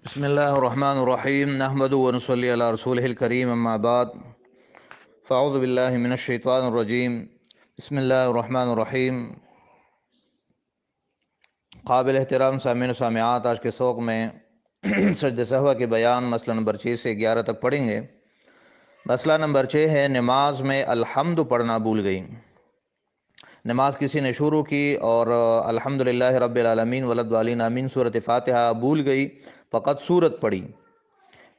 بسم اللہ الرحمن الرحیم نحمد ونصلی علی رسولہ الکریم اما بعد فاعوذ باللہ من الشیطان الرجیم بسم اللہ الرحمن الرحیم۔ قابل احترام سامعین و سامعات، آج کے سوق میں سجدہ سہوہ کے بیان مسئلہ نمبر 6 سے 11 تک پڑھیں گے۔ مسئلہ نمبر 6 ہے نماز میں الحمد پڑھنا بھول گئی۔ نماز کسی نے شروع کی اور الحمدللہ رب العالمین وللضالین آمین سورۃ فاتحہ بھول گئی، فقط سورت پڑھی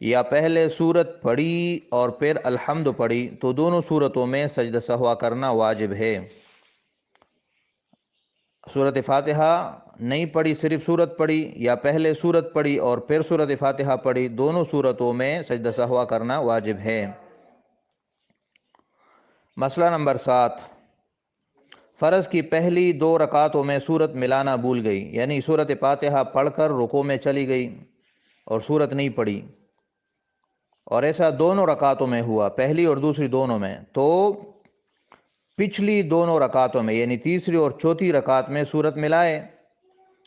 یا پہلے سورت پڑھی اور پھر الحمد پڑھی تو دونوں صورتوں میں سجدہ سہوہ کرنا واجب ہے۔ سورۃ فاتحہ نہیں پڑھی، صرف سورت پڑھی، یا پہلے سورت پڑھی اور پھر سورۃ فاتحہ پڑھی، دونوں صورتوں میں سجدہ سہوہ کرنا واجب ہے۔ مسئلہ نمبر 7، فرض کی پہلی 2 رکعتوں میں سورت ملانا بھول گئی، یعنی سورۃ فاتحہ پڑھ کر رکوع میں چلی گئی اور سورت نہیں پڑھی، اور ایسا دونوں رکعتوں میں ہوا، پہلی اور دوسری دونوں میں، تو پچھلی دونوں رکعتوں میں یعنی تیسری اور چوتھی رکعت میں سورت ملائے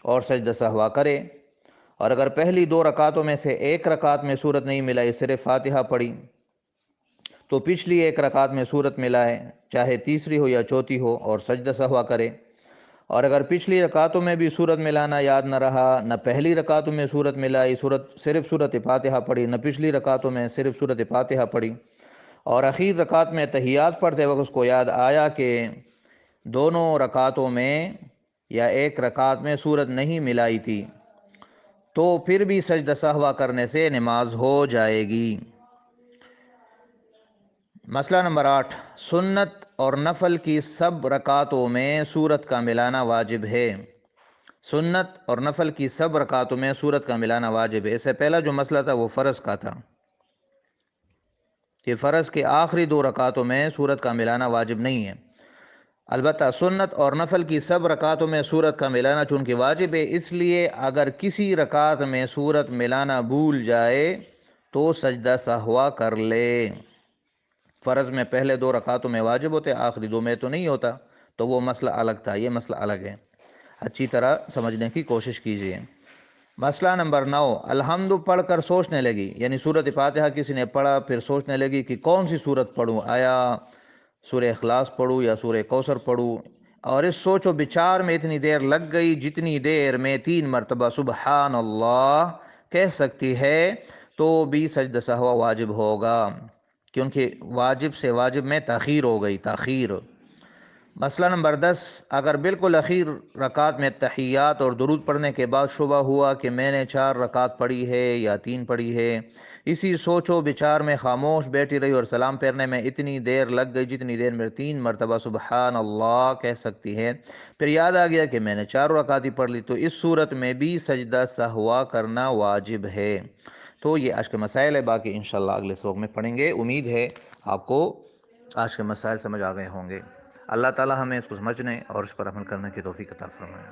اور سجدہ سہوہ کرے، اور اگر پہلی 2 رکعتوں میں سے ایک رکعت میں سورت نہیں ملائی، صرف فاتحہ پڑھی، تو پچھلی ایک رکعت میں سورت ملائے، چاہے تیسری ہو یا چوتھی ہو، اور سجدہ سہوہ کرے۔ اور اگر پچھلی رکعتوں میں بھی سورت ملانا یاد نہ رہا، نہ پہلی رکعتوں میں سورت ملائی، صرف سورت فاتحہ پڑھی، نہ پچھلی رکعتوں میں صرف سورت فاتحہ پڑھی، اور اخیر رکعت میں تحیات پڑھتے وقت اس کو یاد آیا کہ دونوں رکعتوں میں یا ایک رکعت میں سورت نہیں ملائی تھی، تو پھر بھی سجدہ سہوہ کرنے سے نماز ہو جائے گی۔ مسئلہ نمبر 8، سنت اور نفل کی سب رکعتوں میں سورت کا ملانا واجب ہے۔ سنت اور نفل کی سب رکعتوں میں سورت کا ملانا واجب ہے۔ اس سے پہلا جو مسئلہ تھا وہ فرض کا تھا کہ فرض کے آخری 2 رکعتوں میں سورت کا ملانا واجب نہیں ہے۔ البتہ سنت اور نفل کی سب رکعتوں میں سورت کا ملانا چونکہ واجب ہے، اس لیے اگر کسی رکعت میں سورت ملانا بھول جائے تو سجدہ سہوہ کر لے۔ فرض میں پہلے 2 رکعتوں میں واجب ہوتے، آخری 2 میں تو نہیں ہوتا، تو وہ مسئلہ الگ تھا، یہ مسئلہ الگ ہے۔ اچھی طرح سمجھنے کی کوشش کیجیے۔ مسئلہ نمبر 9، الحمد پڑھ کر سوچنے لگی، یعنی سورۃ فاتحہ کسی نے پڑھا، پھر سوچنے لگی کہ کون سی سورت پڑھوں، آیا سورہ اخلاص پڑھوں یا سورہ کوثر پڑھوں، اور اس سوچ و بچار میں اتنی دیر لگ گئی جتنی دیر میں 3 مرتبہ سبحان اللہ کہہ سکتی ہے، تو بھی سجدہ سہوہ واجب ہوگا، کیونکہ واجب سے واجب میں تاخیر ہو گئی، تاخیر۔ مسئلہ نمبر 10، اگر بالکل اخیر رکعت میں تحیات اور درود پڑھنے کے بعد شبہ ہوا کہ میں نے 4 رکعت پڑھی ہے یا 3 پڑھی ہے، اسی سوچ و بچار میں خاموش بیٹھی رہی اور سلام پھیرنے میں اتنی دیر لگ گئی جتنی دیر میں 3 مرتبہ سبحان اللہ کہہ سکتی ہے، پھر یاد آ گیا کہ میں نے 4 رکعت ہی پڑھ لی، تو اس صورت میں بھی سجدہ سہوہ کرنا واجب ہے۔ تو یہ آج کے مسائل ہے، باقی انشاءاللہ اگلے سبق میں پڑھیں گے۔ امید ہے آپ کو آج کے مسائل سمجھ آ گئے ہوں گے۔ اللہ تعالی ہمیں اس کو سمجھنے اور اس پر عمل کرنے کی توفیق عطا فرمائے۔